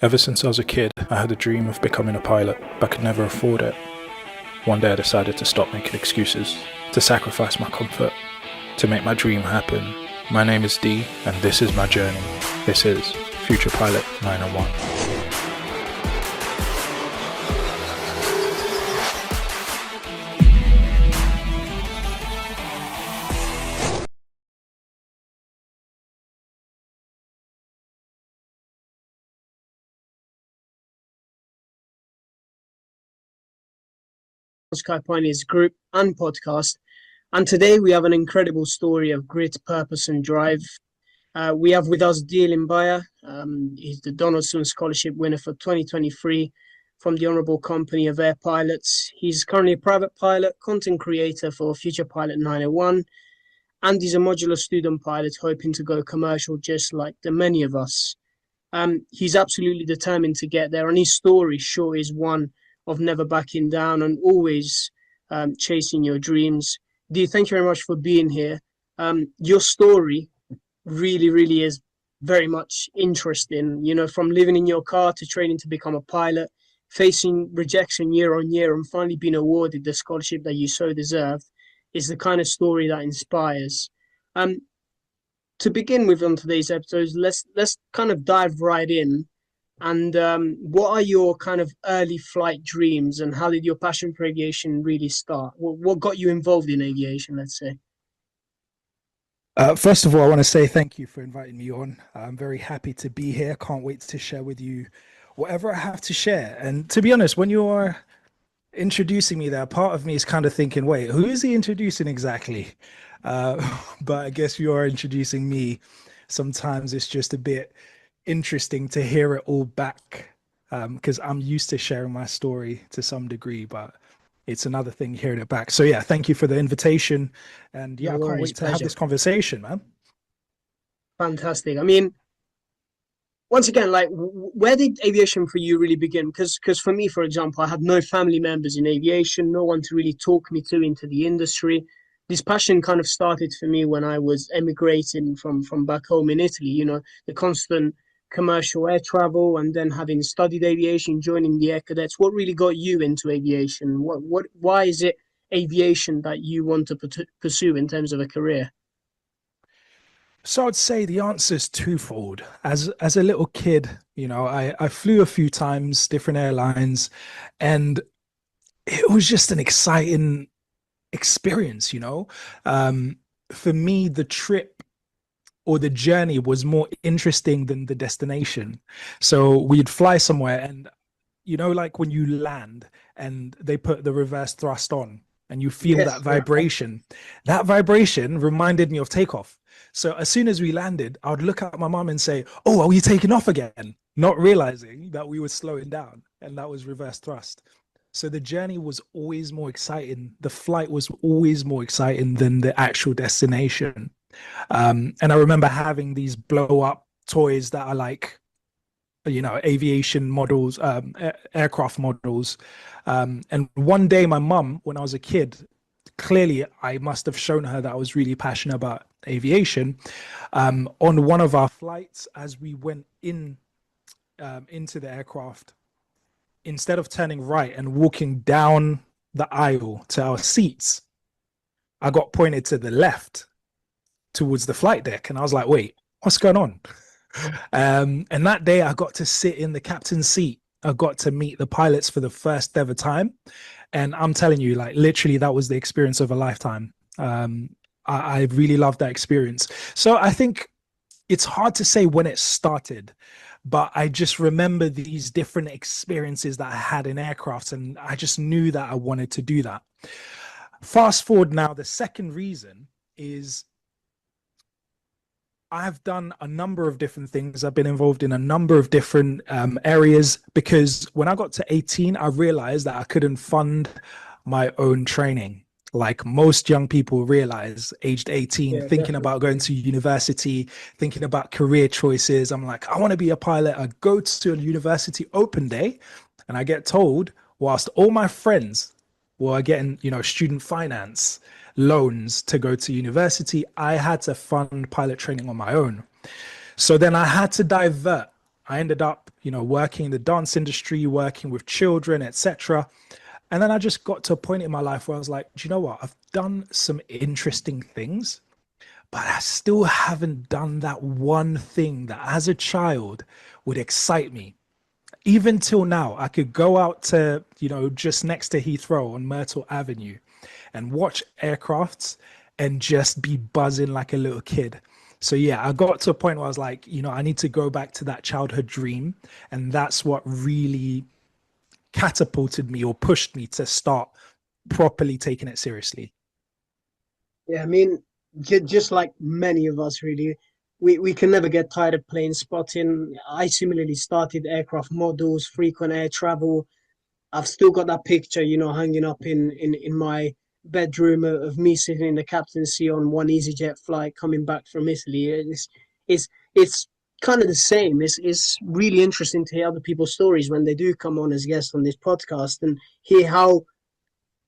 Ever since I was a kid, I had a dream of becoming a pilot, but could never afford it. One day I decided to stop making excuses, to sacrifice my comfort, to make my dream happen. My name is Dee, and this is my journey. This is Future Pilot 901. Sky Pioneers group and podcast. And today we have an incredible story of grit, purpose, and drive. We have with us DEE LIMBAYA. He's the Donaldson Scholarship winner for 2023 from the Honourable Company of Air Pilots. He's currently a private pilot, content creator for Future Pilot 901, and he's a modular student pilot hoping to go commercial just like the many of us. He's absolutely determined to get there, and his story sure is one of never backing down and always chasing your dreams. Dee, thank you very much for being here. Your story really is very much interesting, you know, from living in your car to training to become a pilot, facing rejection year on year and finally being awarded the scholarship that you so deserved is the kind of story that inspires. To begin with on today's episode, let's kind of dive right in. And what are your kind of early flight dreams, and how did your passion for aviation really start? What got you involved in aviation, let's say? First of all, I want to say thank you for inviting me on. I'm very happy to be here. Can't wait to share with you whatever I have to share. And to be honest, when you are introducing me there, part of me is kind of thinking, wait, who is he introducing exactly? But I guess you are introducing me. Sometimes it's just a bit interesting to hear it all back, because I'm used to sharing my story to some degree, but it's another thing hearing it back. So yeah, thank you for the invitation, and yeah, No I can't worries, wait to have pleasure. this conversation, man. Fantastic. I mean, once again, like, where did aviation for you really begin? Because for me, for example, I had no family members in aviation, no one to really talk me to into the industry. This passion kind of started for me when I was emigrating from back home in Italy, you know, the constant commercial air travel, and then having studied aviation, joining the air cadets. What really got you into aviation? Why is it aviation that you want to pursue in terms of a career? So I'd say the answer is twofold. As a little kid, you know, I flew a few times, different airlines, and it was just an exciting experience, you know. For me, the trip or the journey was more interesting than the destination. So we'd fly somewhere, and you know, like when you land and they put the reverse thrust on and you feel Yes, that vibration, that vibration reminded me of takeoff. So as soon as we landed, I would look at my mom and say, oh, are we taking off again? Not realizing that we were slowing down, and that was reverse thrust. So the journey was always more exciting. The flight was always more exciting than the actual destination. And I remember having these blow up toys that are like, you know, aviation models, aircraft models. And one day my mum, when I was a kid, clearly I must have shown her that I was really passionate about aviation. On one of our flights, as we went into the aircraft, instead of turning right and walking down the aisle to our seats, I got pointed to the left towards the flight deck. And I was like, wait, what's going on? And that day I got to sit in the captain's seat. I got to meet the pilots for the first ever time. And I'm telling you, like, literally, that was the experience of a lifetime. I really loved that experience. So I think it's hard to say when it started, but I just remember these different experiences that I had in aircrafts, and I just knew that I wanted to do that. Fast forward now, the second reason is I've done a number of different things. I've been involved in a number of different areas, because when I got to 18, I realized that I couldn't fund my own training. Like most young people realize, aged 18, yeah, thinking definitely. about going to university, thinking about career choices. I'm like, I want to be a pilot. I go to a university open day, and I get told, whilst all my friends were getting, you know, student finance loans to go to university, I had to fund pilot training on my own. So then I had to divert. I ended up, working in the dance industry, working with children, etc. And then I just got to a point in my life where I was like, do you know what? I've done some interesting things, but I still haven't done that one thing that as a child would excite me. Even till now, I could go out to, just next to Heathrow on Myrtle Avenue and watch aircrafts and just be buzzing like a little kid. So yeah, I got to a point where I was like, I need to go back to that childhood dream. And that's what really catapulted me or pushed me to start properly taking it seriously. Yeah, I mean, just like many of us, really, we can never get tired of plane spotting. I similarly started aircraft models, frequent air travel. I've still got that picture, hanging up in my bedroom of me sitting in the captain's seat on one EasyJet flight coming back from Italy. It's kind of the same. It's really interesting to hear other people's stories when they do come on as guests on this podcast and hear how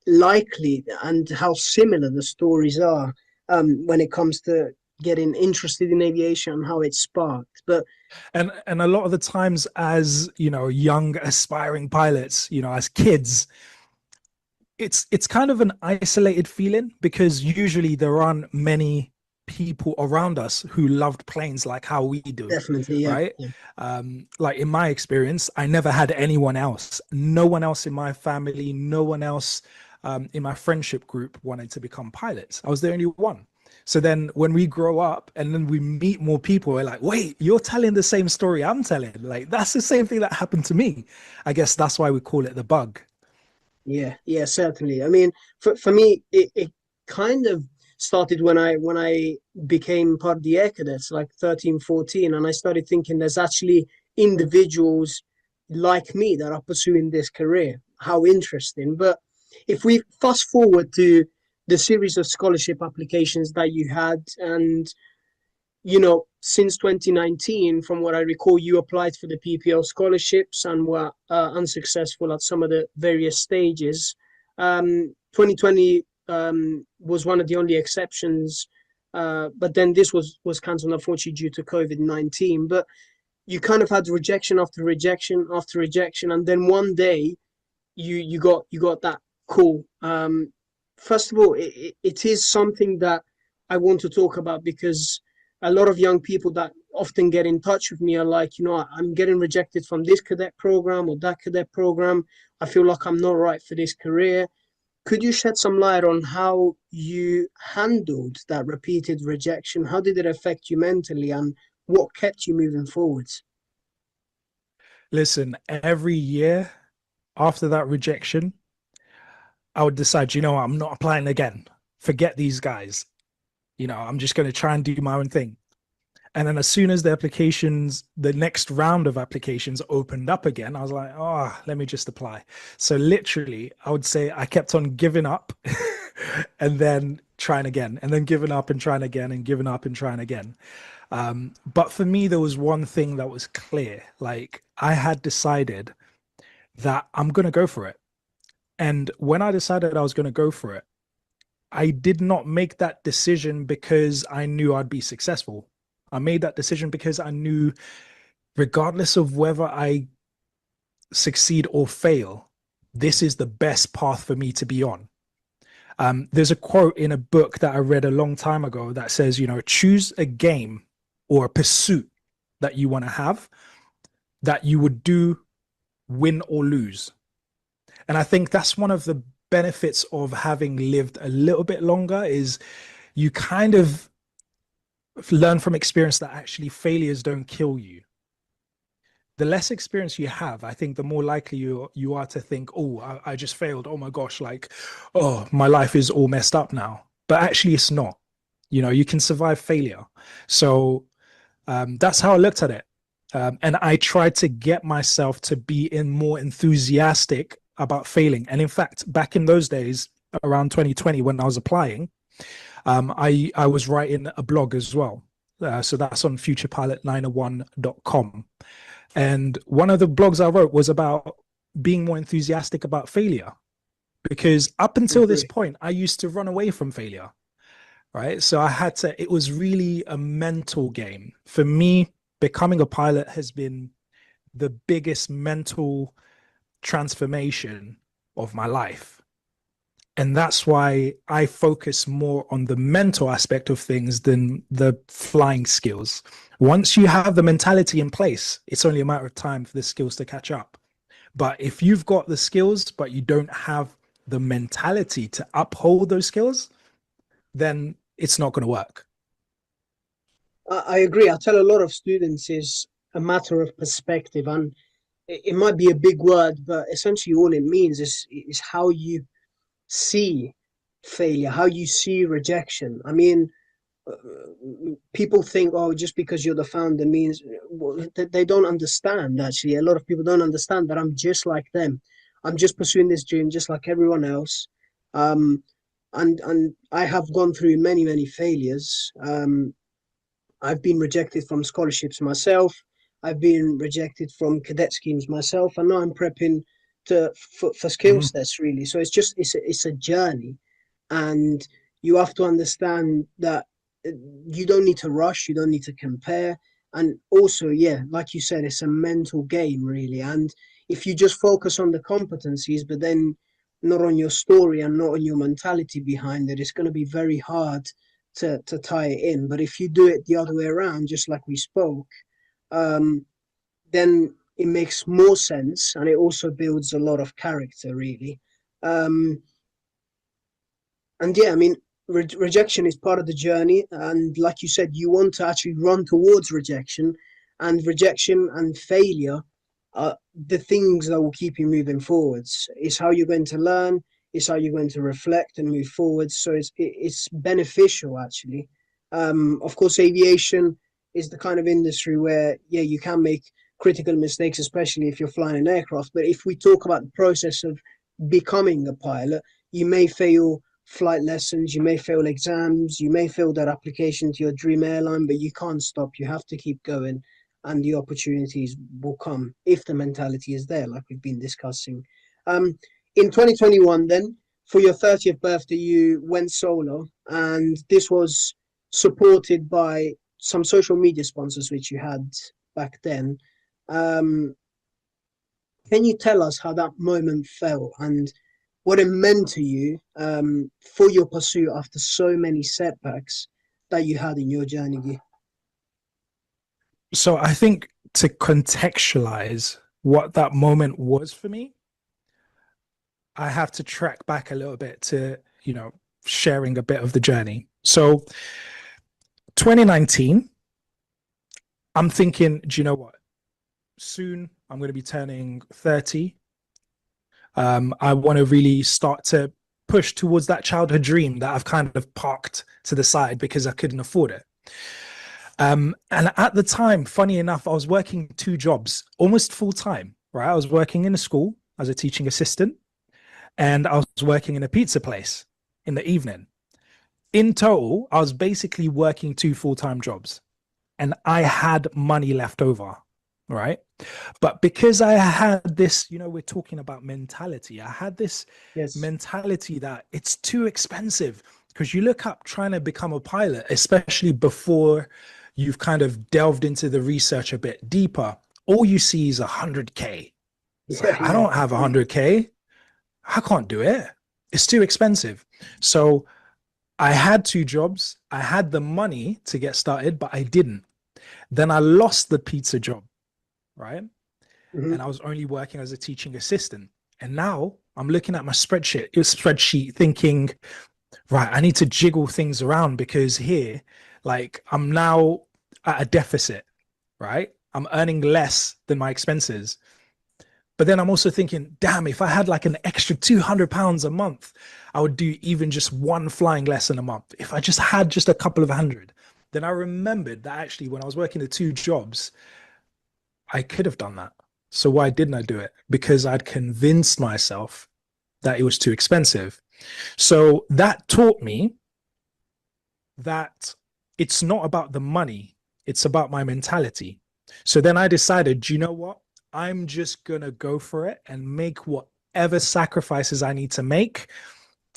likely and how similar the stories are when it comes to getting interested in aviation and how it sparked. But and a lot of the times as young aspiring pilots, as kids, it's kind of an isolated feeling because usually there aren't many people around us who loved planes like how we do. Definitely, yeah, right? yeah. Like in my experience, I never had anyone else, no one else in my family, no one else in my friendship group wanted to become pilots. I was the only one. So then when we grow up and then we meet more people, we're like, wait, you're telling the same story I'm telling. Like, that's the same thing that happened to me. I guess that's why we call it the bug. Yeah, certainly. I mean, for me, it kind of started when I became part of the Air Cadets, like 13, 14, and I started thinking there's actually individuals like me that are pursuing this career. How interesting. But if we fast forward to the series of scholarship applications that you had, and since 2019, from what I recall, you applied for the PPL scholarships and were unsuccessful at some of the various stages. 2020 was one of the only exceptions, but then this was cancelled, unfortunately, due to COVID-19. But you kind of had rejection after rejection after rejection, and then one day you got that call. First of all, it is something that I want to talk about because a lot of young people that often get in touch with me are like, I'm getting rejected from this cadet program or that cadet program. I feel like I'm not right for this career. Could you shed some light on how you handled that repeated rejection? How did it affect you mentally and what kept you moving forwards? Listen, every year after that rejection, I would decide, I'm not applying again. Forget these guys. I'm just going to try and do my own thing. And then as soon as the next round of applications opened up again, I was like, let me just apply. So literally, I would say I kept on giving up and then trying again, and then giving up and trying again, and giving up and trying again. But for me, there was one thing that was clear. Like, I had decided that I'm going to go for it. And when I decided I was going to go for it, I did not make that decision because I knew I'd be successful. I made that decision because I knew, regardless of whether I succeed or fail, this is the best path for me to be on. There's a quote in a book that I read a long time ago that says, choose a game or a pursuit that you want to have that you would do, win or lose. And I think that's one of the benefits of having lived a little bit longer is you kind of learn from experience that actually failures don't kill you. The less experience you have, I think the more likely you are to think, I just failed. Oh my gosh, my life is all messed up now. But actually it's not. You can survive failure. So that's how I looked at it. And I tried to get myself to be more enthusiastic about failing. And in fact, back in those days, around 2020, when I was applying, I was writing a blog as well. So that's on futurepilot901.com. And one of the blogs I wrote was about being more enthusiastic about failure, because up until this point, I used to run away from failure, right? So it was really a mental game. For me, becoming a pilot has been the biggest mental transformation of my life. And that's why I focus more on the mental aspect of things than the flying skills. Once you have the mentality in place, it's only a matter of time for the skills to catch up. But if you've got the skills, but you don't have the mentality to uphold those skills, then it's not going to work. I agree. I tell a lot of students it's a matter of perspective, and it might be a big word, but essentially all it means is how you see failure, how you see rejection. I mean, people think, oh, just because you're the founder means, well, they don't understand. Actually, a lot of people don't understand that I'm just like them. I'm just pursuing this dream just like everyone else. And I have gone through many failures. I've been rejected from scholarships myself. I've been rejected from cadet schemes myself, and now I'm prepping for skills tests, really. So it's a journey, and you have to understand that you don't need to rush, you don't need to compare, and also, yeah, like you said, it's a mental game, really. And if you just focus on the competencies, but then not on your story and not on your mentality behind it, it's going to be very hard to tie it in. But if you do it the other way around, just like we spoke, then it makes more sense, and it also builds a lot of character, really. And yeah, I mean, rejection is part of the journey, and like you said, you want to actually run towards rejection, and rejection and failure are the things that will keep you moving forwards. It's how you're going to learn, it's how you're going to reflect and move forwards. So it's beneficial, actually. Of course, aviation is the kind of industry where, yeah, you can make critical mistakes, especially if you're flying an aircraft. But if we talk about the process of becoming a pilot, you may fail flight lessons, you may fail exams, you may fail that application to your dream airline, but you can't stop. You have to keep going, and the opportunities will come if the mentality is there, like we've been discussing. In 2021, then, for your 30th birthday, you went solo, and this was supported by some social media sponsors which you had back then. Can you tell us how that moment felt and what it meant to you for your pursuit after so many setbacks that you had in your journey? So I think to contextualize what that moment was for me, I have to track back a little bit to, sharing a bit of the journey. So 2019, I'm thinking, do you know what? Soon I'm going to be turning 30. I want to really start to push towards that childhood dream that I've kind of parked to the side because I couldn't afford it. And at the time, funny enough, I was working 2 jobs, almost full time, right? I was working in a school as a teaching assistant, and I was working in a pizza place in the evening. In total, I was basically working 2 full-time jobs, and I had money left over, right? But because I had this, we're talking about mentality. I had this mentality that it's too expensive, because you look up trying to become a pilot, especially before you've kind of delved into the research a bit deeper, all you see is 100K. It's like, I don't have 100K. I can't do it. It's too expensive. So I had 2 jobs. I had the money to get started, but I didn't. Then I lost the pizza job, right? And I was only working as a teaching assistant. And now I'm looking at my spreadsheet thinking, right, I need to jiggle things around, because here, like, I'm now at a deficit, right? I'm earning less than my expenses. But then I'm also thinking, damn, if I had like an extra £200 a month, I would do even just 1 flying lesson a month. If I just had just a couple of hundred, then I remembered that actually when I was working the 2 jobs, I could have done that. So why didn't I do it? Because I'd convinced myself that it was too expensive. So that taught me that it's not about the money, it's about my mentality. So then I decided, do you know what? I'm just going to go for it and make whatever sacrifices I need to make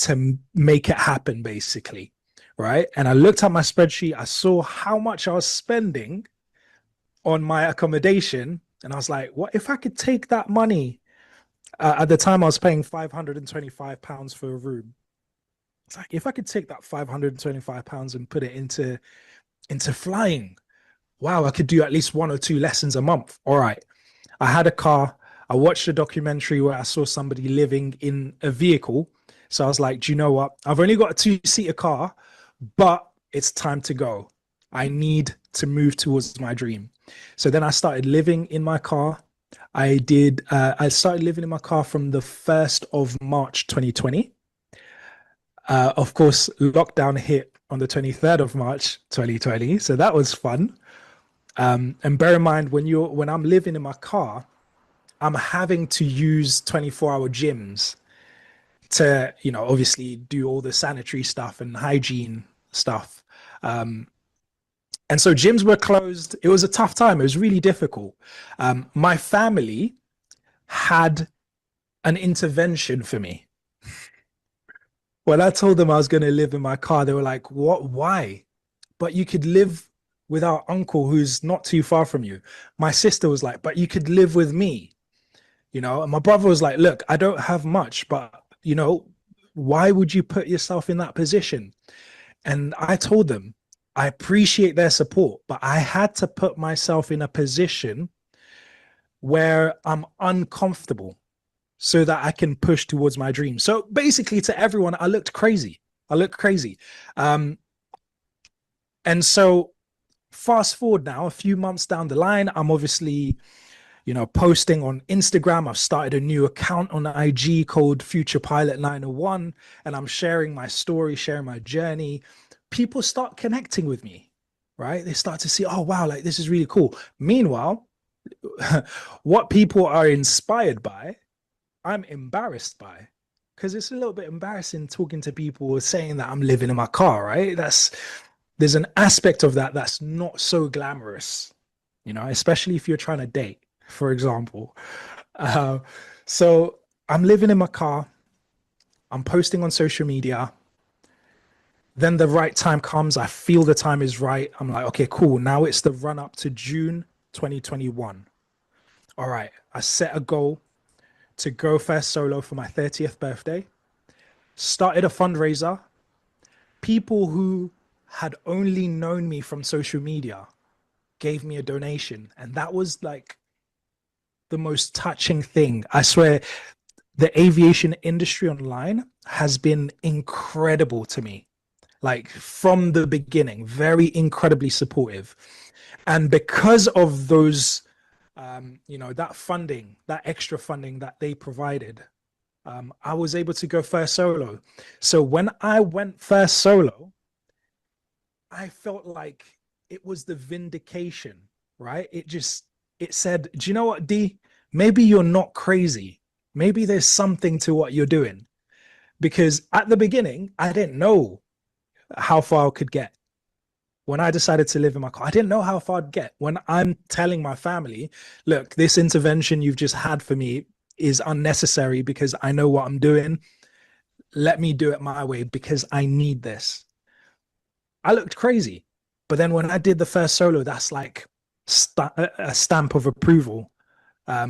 it happen, basically, right? And I looked at my spreadsheet, I saw how much I was spending on my accommodation, And I was like, what if I could take that money? At the time, I was paying £525 for a room. It's like, if I could take that £525 and put it into flying, wow, I could do at least 1 or 2 lessons a month. All right. I had a car. I watched a documentary where I saw somebody living in a vehicle. So I was like, do you know what? I've only got a 2-seater car, but it's time to go. I need to move towards my dream. So then I started living in my car. I started living in my car from the 1st of March 2020. Of course, lockdown hit on the 23rd of March 2020. So that was fun. And bear in mind, when I'm living in my car, I'm having to use 24-hour gyms to, obviously do all the sanitary stuff and hygiene stuff. And so gyms were closed. It was a tough time. It was really difficult. My family had an intervention for me. When I told them I was going to live in my car, they were like, what? Why? But you could live with our uncle who's not too far from you. My sister was like, but you could live with me. And my brother was like, look, I don't have much, but, why would you put yourself in that position? And I told them, I appreciate their support, but I had to put myself in a position where I'm uncomfortable so that I can push towards my dream. So basically, to everyone, I looked crazy. And so fast forward now, a few months down the line, I'm obviously, posting on Instagram. I've started a new account on IG called Future Pilot 901, and I'm sharing my story, sharing my journey. People start connecting with me, right? They start to see, oh, wow, like this is really cool. Meanwhile, what people are inspired by, I'm embarrassed by, because it's a little bit embarrassing talking to people saying that I'm living in my car, right? There's an aspect of that that's not so glamorous, especially if you're trying to date, for example. So I'm living in my car. I'm posting on social media. Then the right time comes. I feel the time is right. I'm like, okay, cool. Now it's the run up to June 2021. All right. I set a goal to go first solo for my 30th birthday. Started a fundraiser. People who had only known me from social media gave me a donation. And that was like the most touching thing. I swear, the aviation industry online has been incredible to me. Like from the beginning, very incredibly supportive. And because of those, that funding, that extra funding that they provided, I was able to go first solo. So when I went first solo, I felt like it was the vindication, right? It said, do you know what, D? Maybe you're not crazy. Maybe there's something to what you're doing. Because at the beginning, I didn't know how far I could get. When I decided to live in my car, I didn't know how far I'd get. When I'm telling my family, look, this intervention you've just had for me is unnecessary because I know what I'm doing. Let me do it my way because I need this. I looked crazy. But then when I did the first solo, that's like a stamp of approval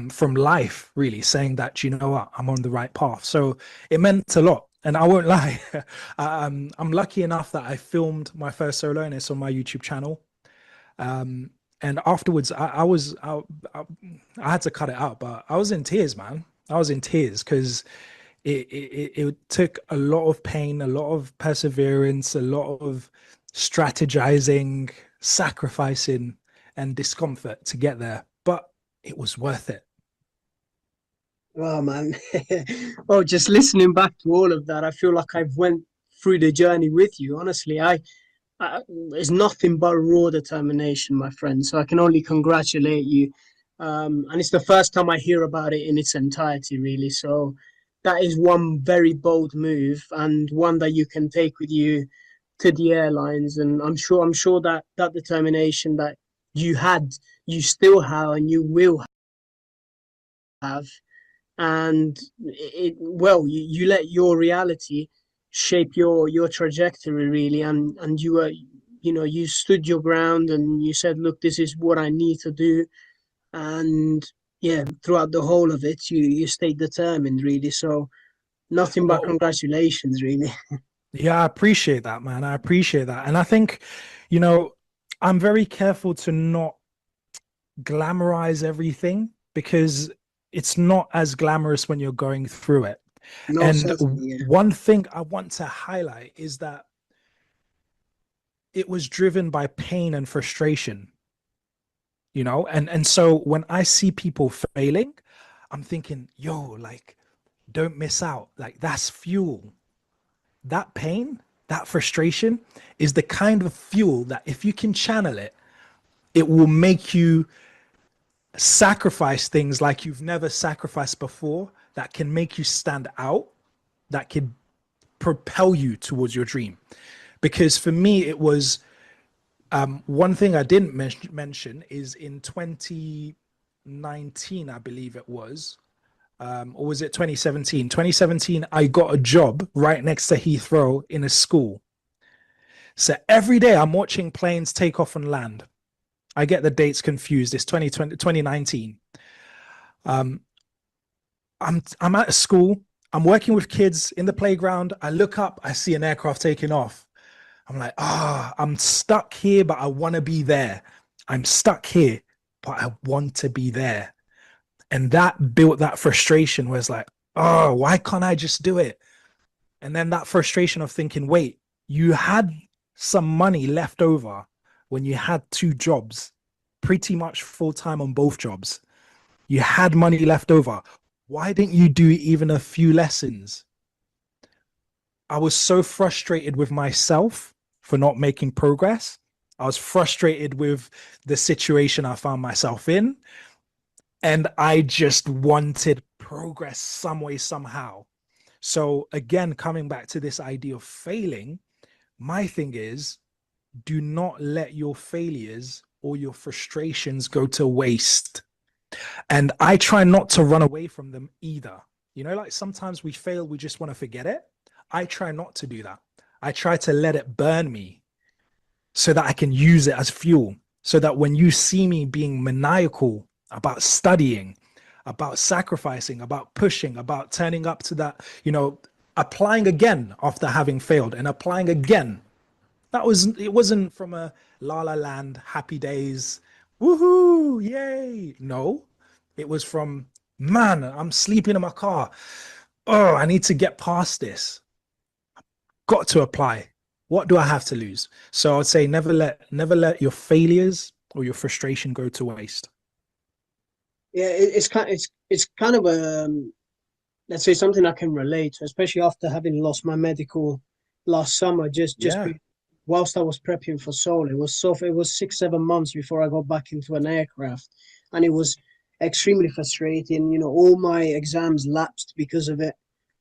from life, really, saying that, you know what, I'm on the right path. So it meant a lot. And I won't lie, I'm lucky enough that I filmed my first solo and it's on my YouTube channel. And afterwards, I had to cut it out, but I was in tears, man. I was in tears because it took a lot of pain, a lot of perseverance, a lot of strategizing, sacrificing, and discomfort to get there. But it was worth it. Oh man. Oh, just listening back to all of that, I feel like I've went through the journey with you. Honestly, it's nothing but raw determination, my friend. So I can only congratulate you. And it's the first time I hear about it in its entirety, really. So that is one very bold move and one that you can take with you to the airlines. And I'm sure that that determination that you had, you still have, and you will have. And you let your reality shape your trajectory, really. And you stood your ground and you said, look, this is what I need to do. and yeah, throughout the whole of it, you stayed determined, really. So nothing but Well, congratulations, really. yeah, I appreciate that, man. I appreciate that. And I think, you know, I'm very careful to not glamorize everything because it's not as glamorous when you're going through it. No, And certainly, yeah. one thing I want to highlight is that it was driven by pain and frustration, you know? And so when I see people failing, I'm thinking, yo, like, don't miss out. Like, that's fuel. That pain, that frustration is the kind of fuel that if you can channel it, it will make you sacrifice things like you've never sacrificed before, that can make you stand out, that can propel you towards your dream. Because for me, it was one thing I didn't mention is in 2019, I believe it was, or was it 2017? 2017, I got a job right next to Heathrow in a school. So every day I'm watching planes take off and land. I get the dates confused. It's 2020, 2019. I'm at a school. I'm working with kids in the playground. I look up, I see an aircraft taking off. I'm like, I'm stuck here, but I want to be there. I'm stuck here, but I want to be there. And that built that frustration where it's like, oh, why can't I just do it? And then that frustration of thinking, wait, you had some money left over when you had two jobs, pretty much full time on both jobs. You had money left over. Why didn't you do even a few lessons? I was so frustrated with myself for not making progress. I was frustrated with the situation I found myself in. And I just wanted progress some way, somehow. So again, coming back to this idea of failing, my thing is, do not let your failures or your frustrations go to waste. And I try not to run away from them either. You know, like sometimes we fail, we just want to forget it. I try not to do that. I try to let it burn me so that I can use it as fuel. So that when you see me being maniacal about studying, about sacrificing, about pushing, about turning up to that, you know, applying again after having failed and applying again. It wasn't from a la la land, happy days, woohoo, yay. No, it was from, man, I'm sleeping in my car. Oh, I need to get past this. Got to apply. What do I have to lose? So I'd say never let your failures or your frustration go to waste. Yeah, it's kind of a let's say something I can relate to, especially after having lost my medical last summer. Yeah. Whilst I was prepping for Seoul, it was 6-7 months before I got back into an aircraft, and it was extremely frustrating. You know, all my exams lapsed because of it,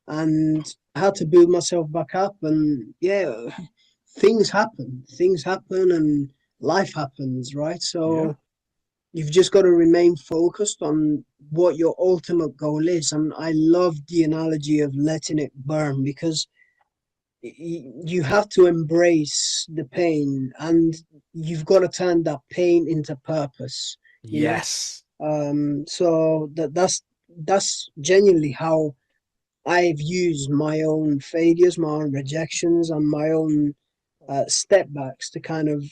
and I had to build myself back up. And yeah, things happen, and life happens, right? Yeah. So you've just got to remain focused on what your ultimate goal is. And I love the analogy of letting it burn, because you have to embrace the pain, and you've got to turn that pain into purpose, you know. Yes. So that's genuinely how I've used my own failures, my own rejections, and my own step backs to kind of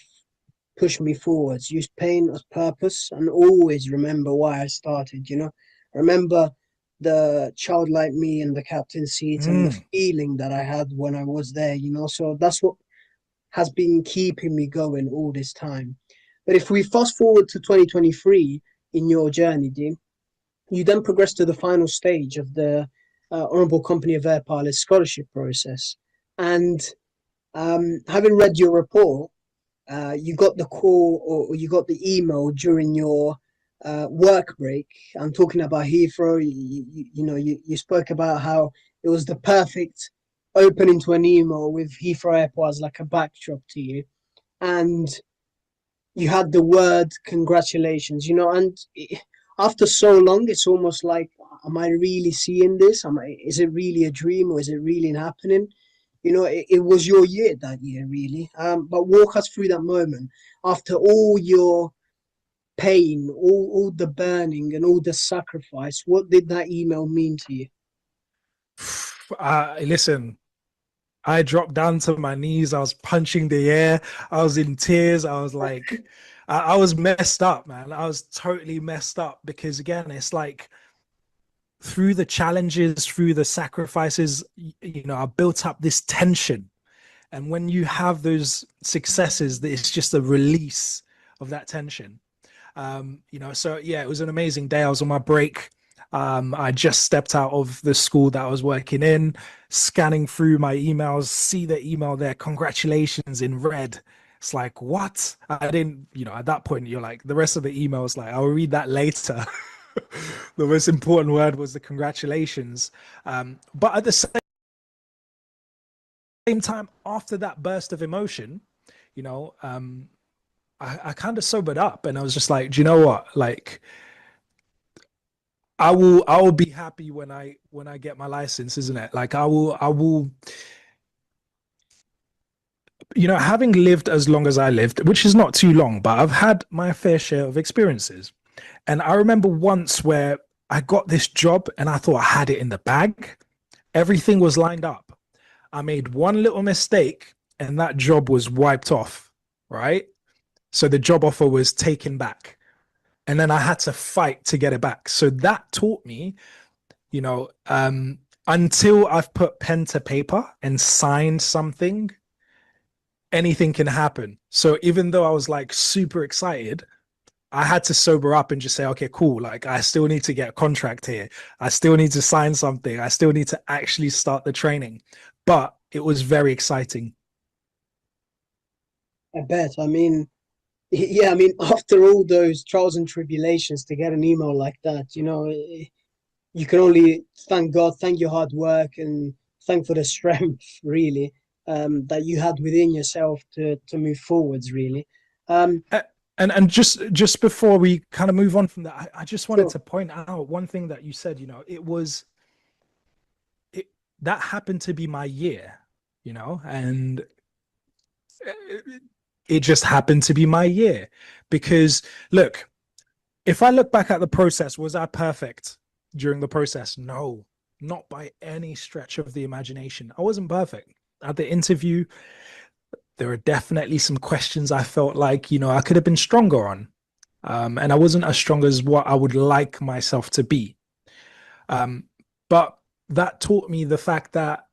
push me forwards. Use pain as purpose, and always remember why I started, you know. Remember the childlike me in the captain's seat and the Mm. feeling that I had when I was there, you know. So that's what has been keeping me going all this time. But if we fast forward to 2023 in your journey, Dean, you then progressed to the final stage of the Honourable Company of Air Pilots scholarship process. And having read your report, you got the call, or you got the email during your work break. I'm talking about Heathrow. You spoke about how it was the perfect opening to an email with Heathrow Airport as like a backdrop to you, and you had the word congratulations. You know, and after so long, it's almost like, am I really seeing this? Is it really a dream, or is it really happening? You know, it was your year that year, really. But walk us through that moment after all your pain, all the burning and all the sacrifice, what did that email mean to you? Listen, I dropped down to my knees. I was punching the air. I was in tears. I was like, I was messed up, man. I was totally messed up because, again, it's like through the challenges, through the sacrifices, I built up this tension. And when you have those successes, it's just a release of that tension. So yeah, it was an amazing day. I was on my break. I just stepped out of the school that I was working in, scanning through my emails, see the email there, congratulations in red. It's like, what? I didn't, at that point, you're like, the rest of the emails, like, I'll read that later. The most important word was the congratulations. But at the same time, after that burst of emotion, I kind of sobered up and I was just like, do you know what? Like, I will be happy when I get my license, isn't it? Like I will, having lived as long as I lived, which is not too long, but I've had my fair share of experiences. And I remember once where I got this job and I thought I had it in the bag. Everything was lined up. I made one little mistake and that job was wiped off, right? So the job offer was taken back. And then I had to fight to get it back. So that taught me, until I've put pen to paper and signed something, anything can happen. So even though I was like super excited, I had to sober up and just say, okay, cool. Like I still need to get a contract here. I still need to sign something. I still need to actually start the training. But it was very exciting. I bet. I mean, yeah, I mean, after all those trials and tribulations to get an email like that, you can only thank God, thank your hard work, and thank for the strength, really, that you had within yourself to move forwards, really. And just before we kind of move on from that, I just wanted Sure. to point out one thing that you said, that happened to be my year, and it just happened to be my year because look, if I look back at the process, was I perfect during the process? No, not by any stretch of the imagination. I wasn't perfect. At the interview, there are definitely some questions I felt like, I could have been stronger on. And I wasn't as strong as what I would like myself to be. But that taught me the fact that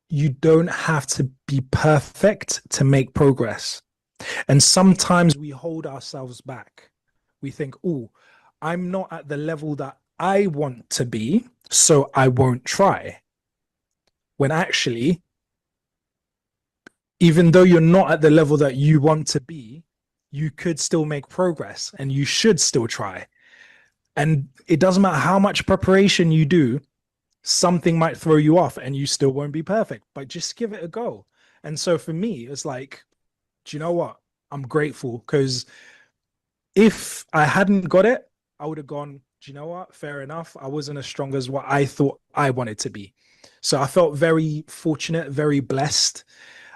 you don't have to be perfect to make progress. And sometimes we hold ourselves back. We think, oh, I'm not at the level that I want to be, so I won't try. When actually, even though you're not at the level that you want to be, you could still make progress and you should still try. And it doesn't matter how much preparation you do, something might throw you off and you still won't be perfect, but just give it a go. And so for me, it's like, do you know what? I'm grateful because if I hadn't got it, I would have gone, do you know what? Fair enough. I wasn't as strong as what I thought I wanted to be. So I felt very fortunate, very blessed,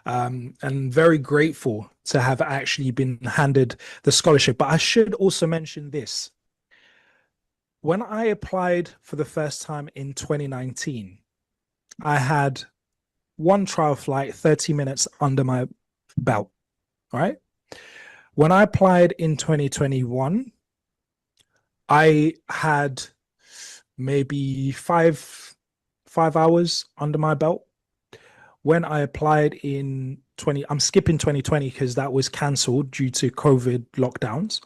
and very grateful to have actually been handed the scholarship. But I should also mention this. When I applied for the first time in 2019, I had one trial flight, 30 minutes under my belt, right? When I applied in 2021, I had maybe five hours under my belt. When I applied in I'm skipping 2020 because that was cancelled due to COVID lockdowns.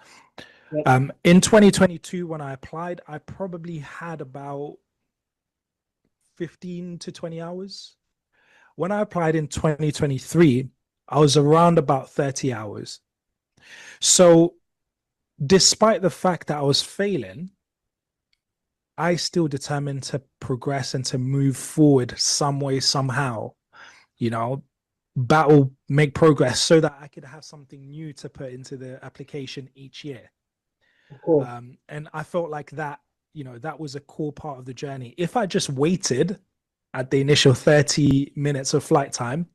Yeah. In 2022, when I applied, I probably had about 15 to 20 hours. When I applied in 2023, I was around about 30 hours. So despite the fact that I was failing, I still determined to progress and to move forward some way, somehow, battle, make progress so that I could have something new to put into the application each year. Cool. And I felt like that, that was a core part of the journey. If I just waited at the initial 30 minutes of flight time,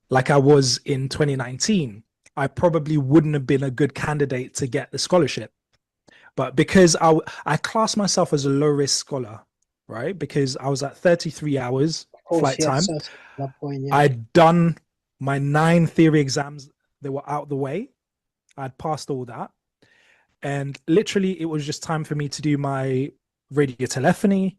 like I was in 2019, I probably wouldn't have been a good candidate to get the scholarship. But because I class myself as a low risk scholar, right? Because I was at 33 hours Of course, flight yeah, time. certainly at that point, yeah. I'd done my 9 theory exams, they were out the way. I'd passed all that. And literally, it was just time for me to do my radio telephony,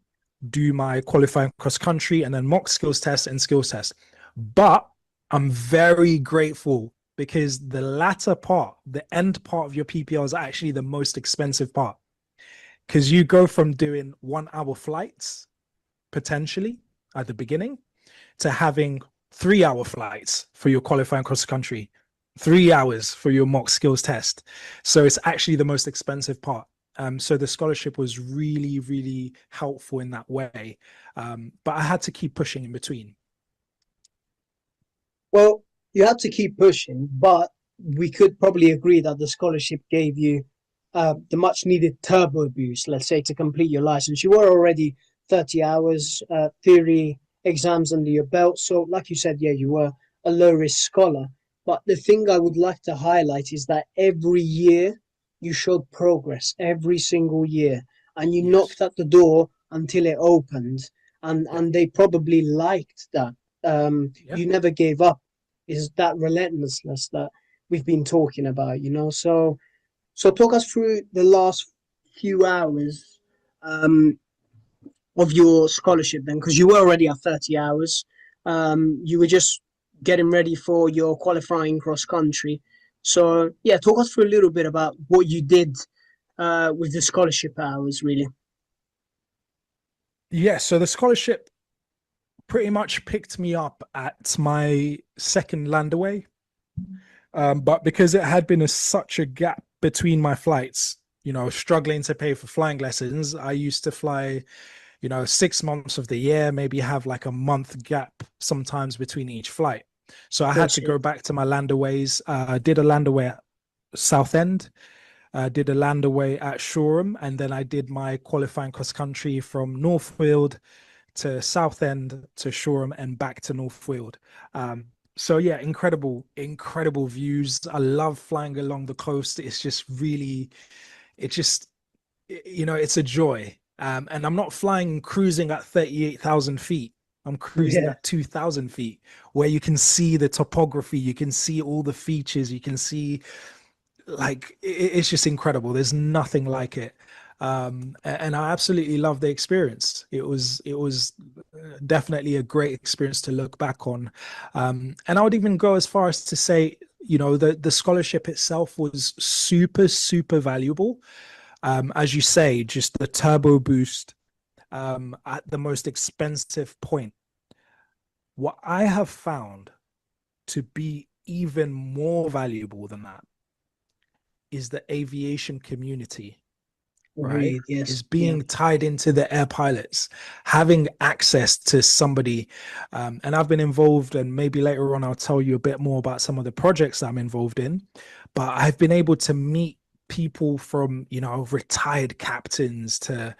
do my qualifying cross country, and then mock skills test and skills test. But I'm very grateful because the latter part, the end part of your PPL is actually the most expensive part. Because you go from doing 1 hour flights potentially at the beginning to having 3 hour flights for your qualifying cross country, 3 hours for your mock skills test. So it's actually the most expensive part. So the scholarship was really, really helpful in that way. But I had to keep pushing in between. Well, you had to keep pushing, but we could probably agree that the scholarship gave you the much needed turbo boost, let's say, to complete your license. You were already 30 hours theory exams under your belt. So like you said, yeah, you were a low risk scholar. But the thing I would like to highlight is that every year you showed progress, every single year, and you knocked at the door until it opened. And they probably liked that. You never gave up. Is that relentlessness that we've been talking about, you know? So talk us through the last few hours of your scholarship then, because you were already at 30 hours. You were just getting ready for your qualifying cross country. So yeah, talk us through a little bit about what you did with the scholarship hours, really. Yeah, so the scholarship pretty much picked me up at my second landaway. But because it had been such a gap between my flights, you know, struggling to pay for flying lessons, I used to fly, you know, 6 months of the year, maybe have like a month gap sometimes between each flight. So I had to go back to my landaways. Did a landaway at Southend, did a landaway at Shoreham, and then I did my qualifying cross country from Northfield to Southend to Shoreham and back to Northfield. So yeah, incredible views. I love flying along the coast. It's just really, you know, it's a joy. And I'm not flying cruising at 38,000 feet. I'm cruising at 2,000 feet, where you can see the topography, you can see all the features, you can see, like, it's just incredible. There's nothing like it. And I absolutely love the experience. It was definitely a great experience to look back on. And I would even go as far as to say, you know, the scholarship itself was super valuable. As you say, just the turbo boost at the most expensive point. What I have found to be even more valuable than that is the aviation community, right? Agreed, yes. Is being tied into the air pilots, having access to somebody. And I've been involved, and maybe later on I'll tell you a bit more about some of the projects I'm involved in, but I've been able to meet people from, you know, retired captains to,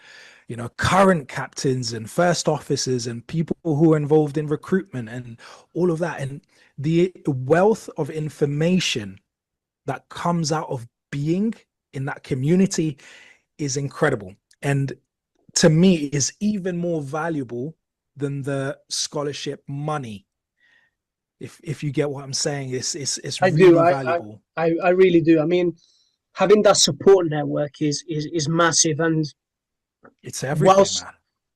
you know, current captains and first officers and people who are involved in recruitment and all of that. And the wealth of information that comes out of being in that community is incredible. And to me, is even more valuable than the scholarship money. If you get what I'm saying, it's really valuable. I really do. I mean, having that support network is massive, and it's everything, man.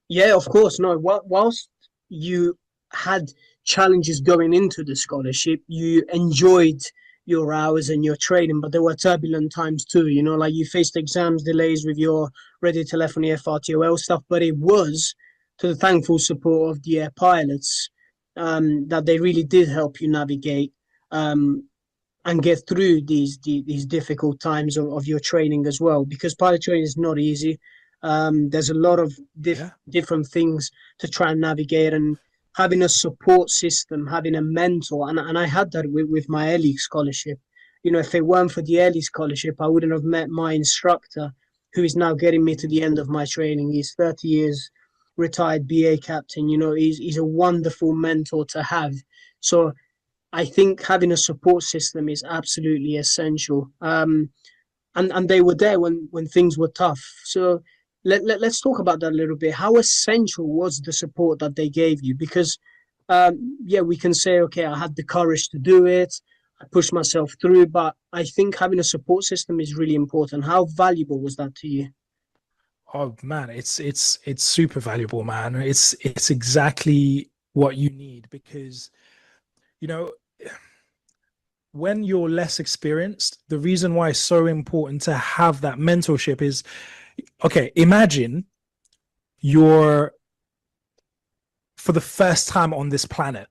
Yeah, of course. No, whilst you had challenges going into the scholarship, you enjoyed your hours and your training, but there were turbulent times too. You know, like you faced exams delays with your radio telephony FRTOL stuff, but it was to the thankful support of the air pilots that they really did help you navigate and get through these difficult times of your training as well, because pilot training is not easy. There's a lot of different things to try and navigate, and having a support system, having a mentor, and I had that with my early scholarship. You know, if it weren't for the early scholarship, I wouldn't have met my instructor, who is now getting me to the end of my training. He's 30 years retired BA captain. You know, he's a wonderful mentor to have. So I think having a support system is absolutely essential. And they were there when things were tough. So let's talk about that a little bit. How essential was the support that they gave you? Because yeah, we can say, okay, I had the courage to do it. I pushed myself through, but I think having a support system is really important. How valuable was that to you? Oh man, it's super valuable, man. It's exactly what you need because you know when you're less experienced, the reason why it's so important to have that mentorship is okay, imagine you're for the first time on this planet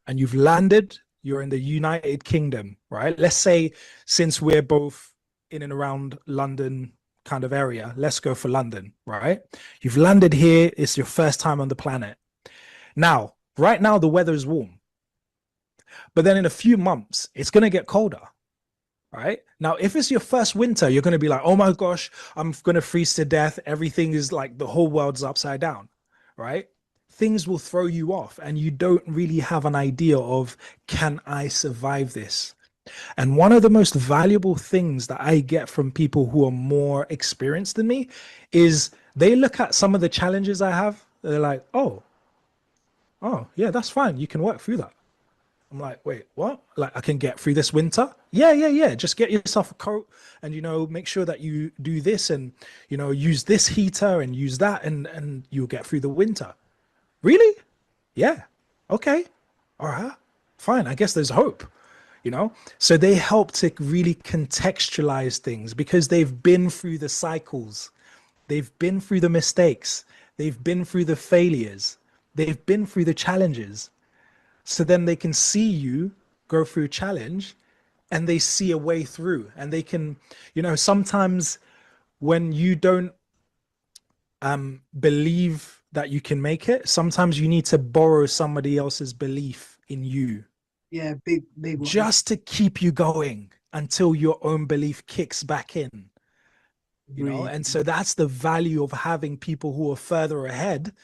and you've landed, you're in the United Kingdom, right? Let's say since we're both in and around London kind of area, let's go for London, right? You've landed here, it's your first time on the planet. Now, right now, the weather is warm, but then in a few months, it's going to get colder, right? Now, if it's your first winter, you're going to be like, oh my gosh, I'm going to freeze to death. Everything is like the whole world's upside down, right? Things will throw you off and you don't really have an idea of, can I survive this? And one of the most valuable things that I get from people who are more experienced than me is they look at some of the challenges I have. They're like, oh, yeah, that's fine. You can work through that. I'm like, wait, what? Like, I can get through this winter? Yeah. Just get yourself a coat and, make sure that you do this and, use this heater and use that and you'll get through the winter. Really? Yeah. Okay. All right. Fine. I guess there's hope. So they help to really contextualize things because they've been through the cycles, they've been through the mistakes, they've been through the failures, they've been through the challenges. So then they can see you go through a challenge and they see a way through and they can, sometimes when you don't believe that you can make it, sometimes you need to borrow somebody else's belief in you. Yeah, big one. Just to keep you going until your own belief kicks back in, and so that's the value of having people who are further ahead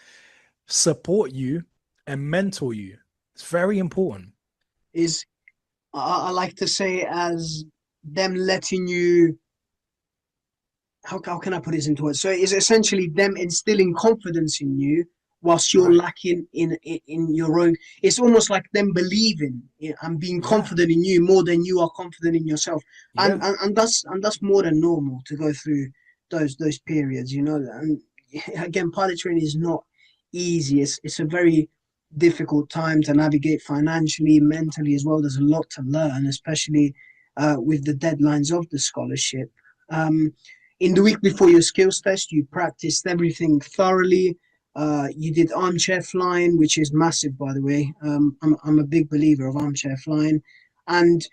support you and mentor you. It's very important. Is I like to say as them letting you, how can I put this into words? So it's essentially them instilling confidence in you whilst you're Right. lacking in your own. It's almost like them believing and being confident in you more than you are confident in yourself. Yeah. And that's more than normal to go through those periods, And again, pilot training is not easy. It's a very difficult time to navigate financially, mentally as well. There's a lot to learn, especially with the deadlines of the scholarship. In the week before your skills test, you practiced everything thoroughly. You did armchair flying, which is massive, by the way. I'm a big believer of armchair flying. And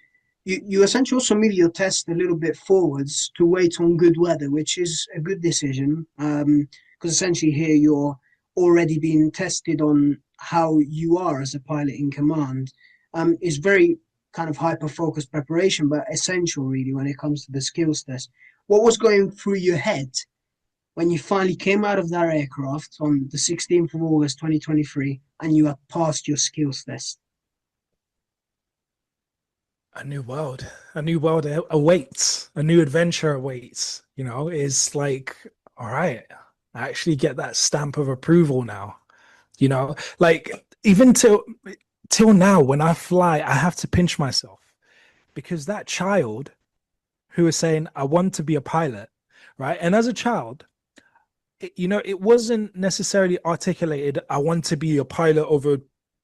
you essentially also move your test a little bit forwards to wait on good weather, which is a good decision. Because essentially here you're already being tested on how you are as a pilot in command. It's very kind of hyper-focused preparation, but essential really when it comes to the skills test. What was going through your head when you finally came out of that aircraft on the 16th of August 2023 and you had passed your skills test? A new world awaits, a new adventure awaits, is like, all right, I actually get that stamp of approval now, like even till now, when I fly, I have to pinch myself because that child who is saying, I want to be a pilot, right? And as a child, it wasn't necessarily articulated, I want to be a pilot of a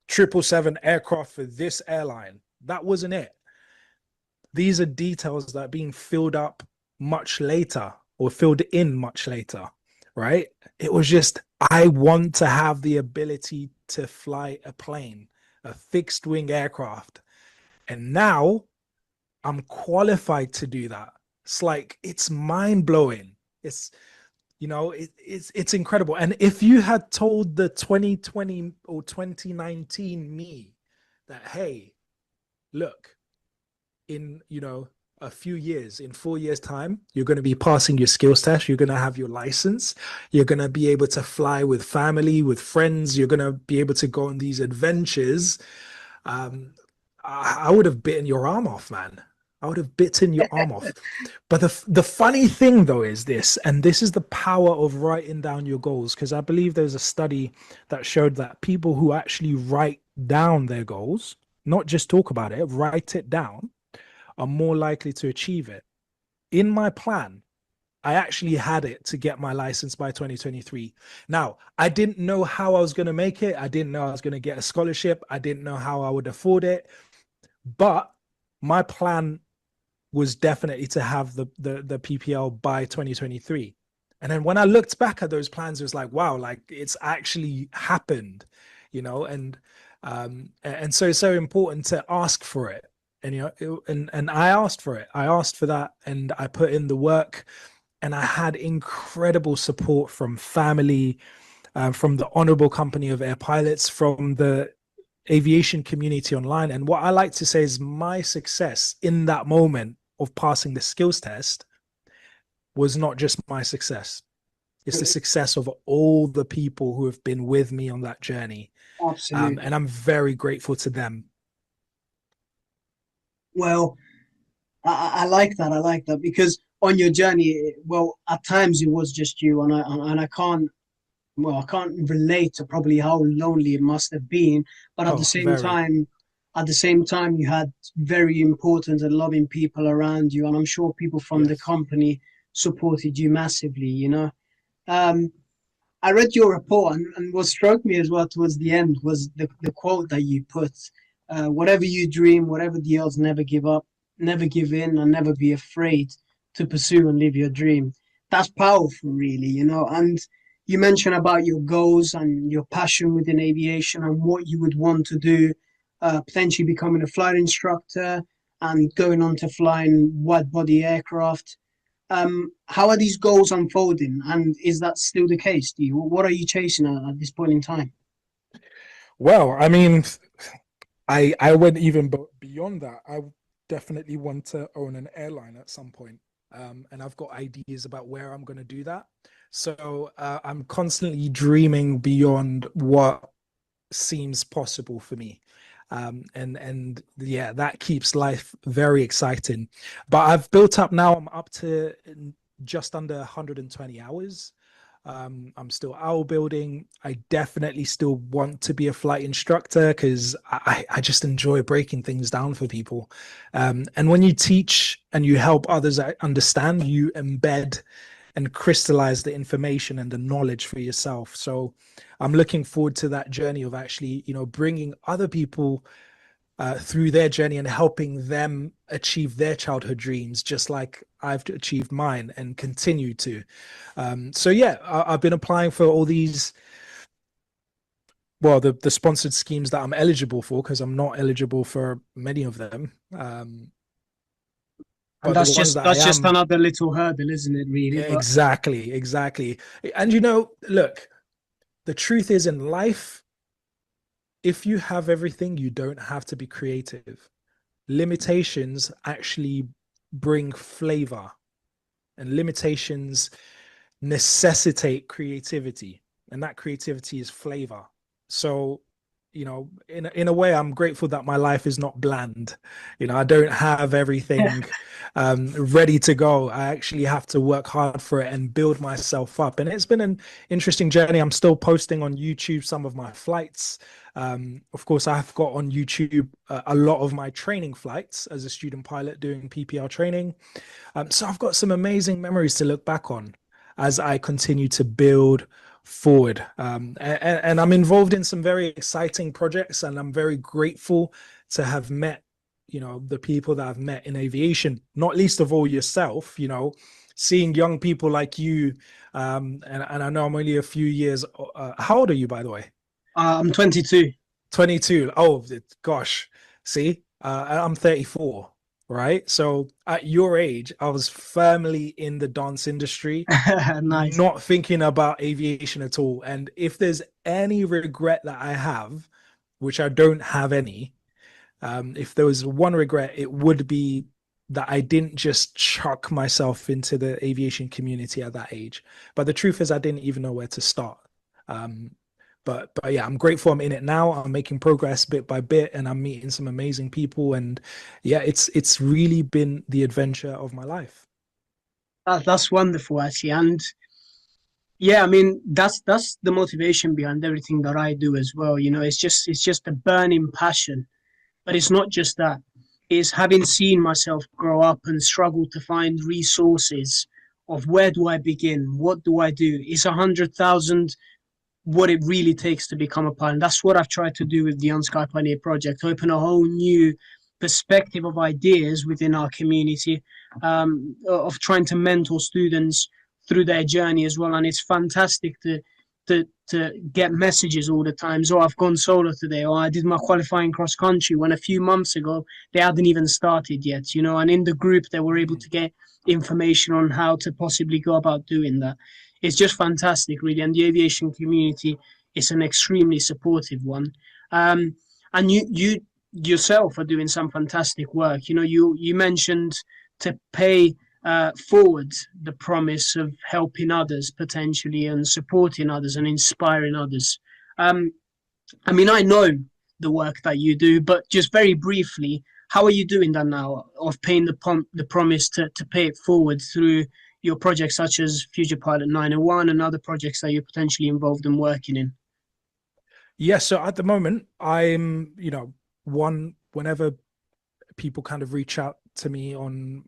777 aircraft for this airline. That wasn't it. These are details that are being filled up much later or filled in much later, right? It was just, I want to have the ability to fly a plane, a fixed wing aircraft. And now I'm qualified to do that. It's like, it's mind blowing. It's, it's incredible. And if you had told the 2020 or 2019 me that, hey, look, in, a few years, in 4 years time, you're going to be passing your skills test. You're going to have your license. You're going to be able to fly with family, with friends. You're going to be able to go on these adventures. I would have bitten your arm off, man. I would have bitten your arm off. But the funny thing though is this, and this is the power of writing down your goals, because I believe there's a study that showed that people who actually write down their goals, not just talk about it, write it down, are more likely to achieve it. In my plan, I actually had it to get my license by 2023. Now, I didn't know how I was going to make it. I didn't know I was going to get a scholarship. I didn't know how I would afford it. But my plan was definitely to have the PPL by 2023. And then when I looked back at those plans, it was like, wow, like it's actually happened, you know, and so it's so important to ask for it. And, you know, and I asked for it. I asked for that, and I put in the work, and I had incredible support from family, from the Honorable Company of Air Pilots, from the aviation community online. And what I like to say is my success in that moment of passing the skills test was not just my success. It's the success of all the people who have been with me on that journey. Absolutely. And I'm very grateful to them. Well, I like that. I like that because on your journey, well, at times it was just you, and I can't. Well, I can't relate to probably how lonely it must have been, but Oh, very. at the same time, you had very important and loving people around you, and I'm sure people from the Yes. company supported you massively. You know, um, I read your report, and what struck me as well towards the end was the quote that you put: "Whatever you dream, whatever the odds, never give up, never give in, and never be afraid to pursue and live your dream." That's powerful, really, you know. And you mentioned about your goals and your passion within aviation and what you would want to do, potentially becoming a flight instructor and going on to flying wide body aircraft. How are these goals unfolding? And is that still the case? Do you, what are you chasing at this point in time? Well, I mean, I went even beyond that. I definitely want to own an airline at some point. And I've got ideas about where I'm going to do that. So I'm constantly dreaming beyond what seems possible for me. And yeah, that keeps life very exciting. But I've built up now, I'm up to just under 120 hours. I'm still owl building. I definitely still want to be a flight instructor because I just enjoy breaking things down for people. And when you teach and you help others understand, you embed and crystallize the information and the knowledge for yourself. So I'm looking forward to that journey of actually, you know, bringing other people through their journey and helping them achieve their childhood dreams, just like I've achieved mine and continue to. So yeah, I've been applying for all these, well, the sponsored schemes that I'm eligible for, because I'm not eligible for many of them. And But the ones that I that's just am, another little hurdle, isn't it, really? But exactly. And you know, look, the truth is in life, if you have everything, you don't have to be creative. Limitations actually bring flavor, and limitations necessitate creativity, and that creativity is flavor. So, you know, in a way, I'm grateful that my life is not bland. You know, I don't have everything ready to go. I actually have to work hard for it and build myself up. And it's been an interesting journey. I'm still posting on YouTube some of my flights. Of course, I've got on YouTube a lot of my training flights as a student pilot doing PPL training. So I've got some amazing memories to look back on as I continue to build forward. And I'm involved in some very exciting projects, and I'm very grateful to have met, you know, the people that I've met in aviation, not least of all yourself, you know, seeing young people like you. And I know I'm only a few years. How old are you, by the way? I'm 22. 22. Oh, gosh. See, I'm 34, right? So at your age, I was firmly in the dance industry, Nice. not thinking about aviation at all. And if there's any regret that I have, which I don't have any, if there was one regret, it would be that I didn't just chuck myself into the aviation community at that age. But the truth is, I didn't even know where to start. But yeah, I'm grateful I'm in it now. I'm making progress bit by bit, and I'm meeting some amazing people. And yeah, it's really been the adventure of my life. That's wonderful, actually. And yeah, I mean, that's the motivation behind everything that I do as well. You know, it's just a burning passion. But it's not just that. It's having seen myself grow up and struggle to find resources of where do I begin? What do I do? Is 100,000 what it really takes to become a pilot? That's what I've tried to do with the Unsky Pioneer Project, open a whole new perspective of ideas within our community, of trying to mentor students through their journey as well. And it's fantastic to get messages all the time. So I've gone solo today, or I did my qualifying cross country when a few months ago they hadn't even started yet, you know. And in the group they were able to get information on how to possibly go about doing that. It's just fantastic, really. And the aviation community is an extremely supportive one. And you yourself are doing some fantastic work. You know, you mentioned to pay forward the promise of helping others potentially, and supporting others and inspiring others. Um, I mean, I know the work that you do, but just very briefly, how are you doing that now, of paying the promise to pay it forward through your projects such as Future Pilot 901 and other projects that you're potentially involved in working in? Yeah, so at the moment, I'm, whenever people kind of reach out to me on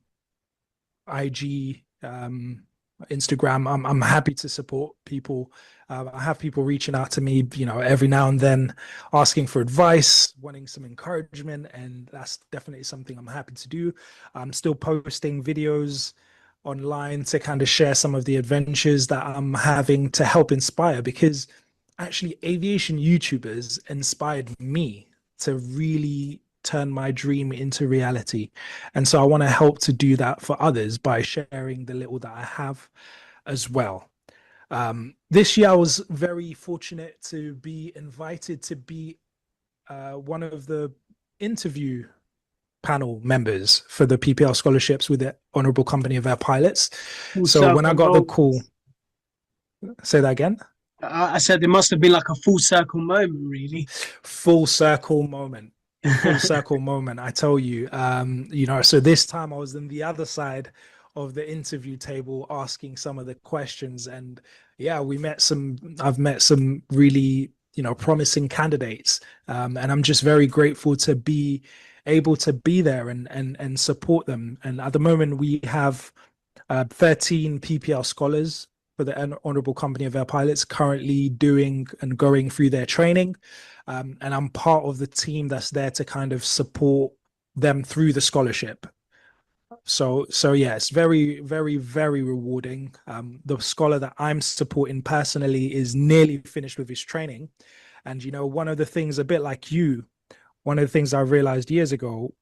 IG, Instagram, I'm happy to support people. I have people reaching out to me, every now and then, asking for advice, wanting some encouragement, and that's definitely something I'm happy to do. I'm still posting videos online to kind of share some of the adventures that I'm having to help inspire, because actually aviation YouTubers inspired me to really turn my dream into reality. And so I want to help to do that for others by sharing the little that I have as well. This year I was very fortunate to be invited to be one of the interview panel members for the PPL scholarships with the Honorable Company of Air Pilots. So when I got the call, say that again. I said it must have been like a full circle moment, really. Full circle moment. Full circle moment, I tell you. So this time I was on the other side of the interview table asking some of the questions, and yeah, I've met some really, promising candidates. And I'm just very grateful to be able to be there and support them. And at the moment we have 13 PPL scholars for the Honorable Company of Air Pilots currently doing and going through their training. And I'm part of the team that's there to kind of support them through the scholarship. So yeah, it's very, very, very rewarding. The scholar that I'm supporting personally is nearly finished with his training. And, one of the things, a bit like you, one of the things I realized years ago,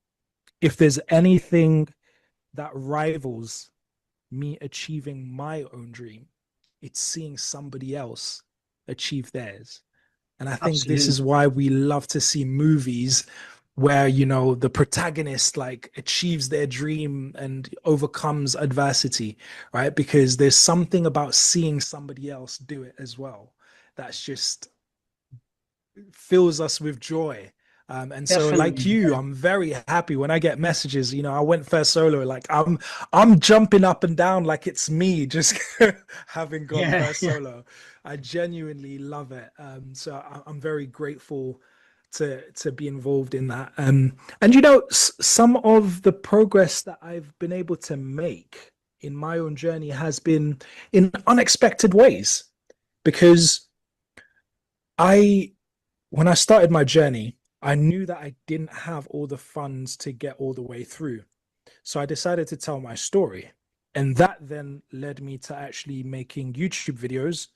if there's anything that rivals me achieving my own dream, it's seeing somebody else achieve theirs. And I think Absolutely. This is why we love to see movies where, the protagonist like achieves their dream and overcomes adversity, right? Because there's something about seeing somebody else do it as well that's just fills us with joy. And so like you, I'm very happy when I get messages. I went first solo, like I'm jumping up and down like it's me just having gone first solo. I genuinely love it. So I'm very grateful to be involved in that. And some of the progress that I've been able to make in my own journey has been in unexpected ways, because when I started my journey, I knew that I didn't have all the funds to get all the way through. So I decided to tell my story. And that then led me to actually making YouTube videos,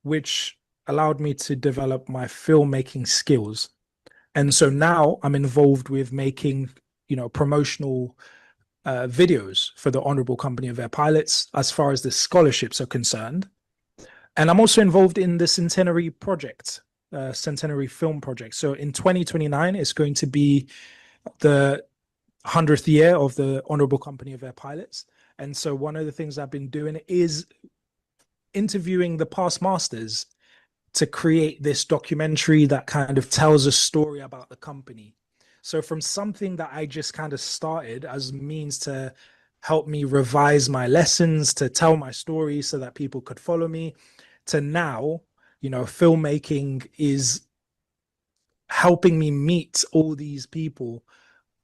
which allowed me to develop my filmmaking skills. And so now I'm involved with making, promotional videos for the Honorable Company of Air Pilots as far as the scholarships are concerned. And I'm also involved in the Centenary Project, Centenary Film Project. So in 2029, it's going to be the 100th year of the Honorable Company of Air Pilots. And so one of the things I've been doing is interviewing the past masters to create this documentary that kind of tells a story about the company. So from something that I just kind of started as a means to help me revise my lessons, to tell my story so that people could follow me, to now, you know, filmmaking is helping me meet all these people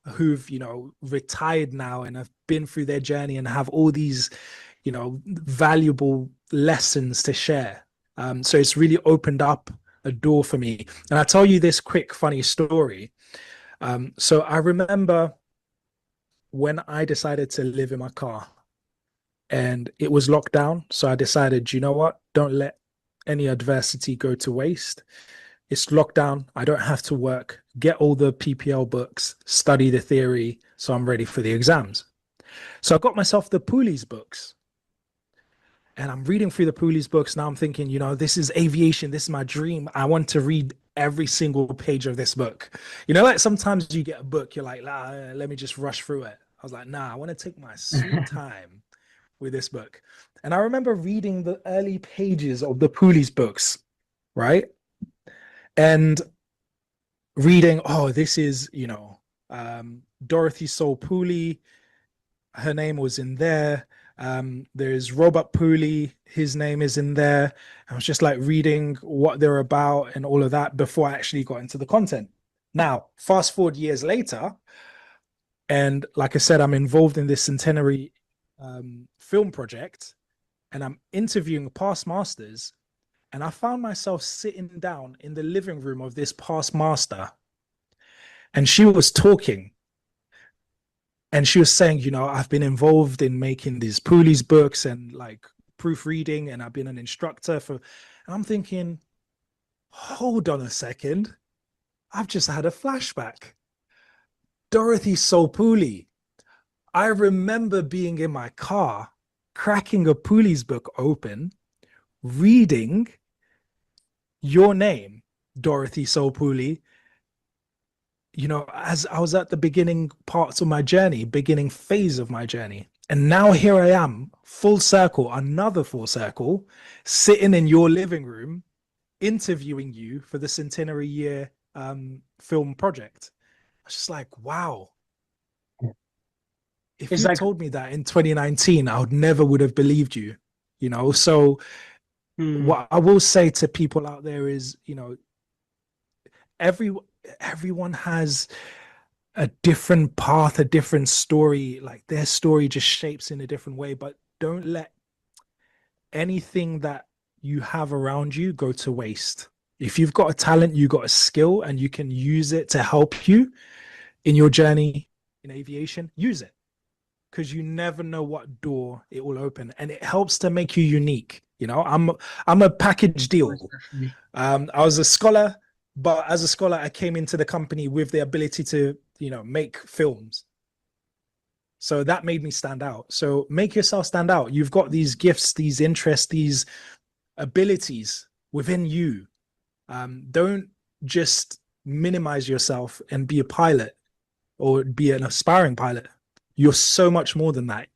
who've, you know, retired now and have been through their journey and have all these, you know, valuable lessons to share. So it's really opened up a door for me. And I'll tell you this quick, funny story. So I remember when I decided to live in my car and it was locked down. So I decided, you know what? Don't let any adversity go to waste. It's locked down. I don't have to work, get all the PPL books, study the theory. So I'm ready for the exams. So I got myself the Poolies books. And I'm reading through the Poolies books. Now I'm thinking, you know, this is aviation. This is my dream. I want to read every single page of this book. You know, like sometimes you get a book, you're like, let me just rush through it. I was like, nah, I want to take my sweet time with this book. And I remember reading the early pages of the Poolies books, right? And reading, oh, this is, you know, Dorothy Soul Pooley. Her name was in there. There's Robert Pooley, his name is in there. I was just like reading what they're about and all of that before I actually got into the content. Now, fast forward years later, and like I said, I'm involved in this centenary film project, and I'm interviewing past masters, and I found myself sitting down in the living room of this past master, and she was talking. And she was saying, you know, I've been involved in making these Poolies books and like proofreading, and I've been an instructor for, and I'm thinking, hold on a second. I've just had a flashback. Dorothy Soul Pooley. I remember being in my car, cracking a Poolies book open, reading your name, Dorothy Soul Pooley, you know, as I was at the beginning parts of my journey, beginning phase of my journey. And now here I am, full circle, another full circle, sitting in your living room, interviewing you for the centenary year film project. I was just like, wow. If you told me that in 2019, I would have believed you, you know? So what I will say to people out there is, you know, everyone has a different path, a different story. Like their story just shapes in a different way, but don't let anything that you have around you go to waste. If you've got a talent, you got a skill, and you can use it to help you in your journey in aviation, use it, because you never know what door it will open, and it helps to make you unique. You know, I'm a package deal. I was a scholar, but as a scholar, I came into the company with the ability to, you know, make films. So that made me stand out. So make yourself stand out. You've got these gifts, these interests, these abilities within you. Don't just minimize yourself and be a pilot or be an aspiring pilot. You're so much more than that.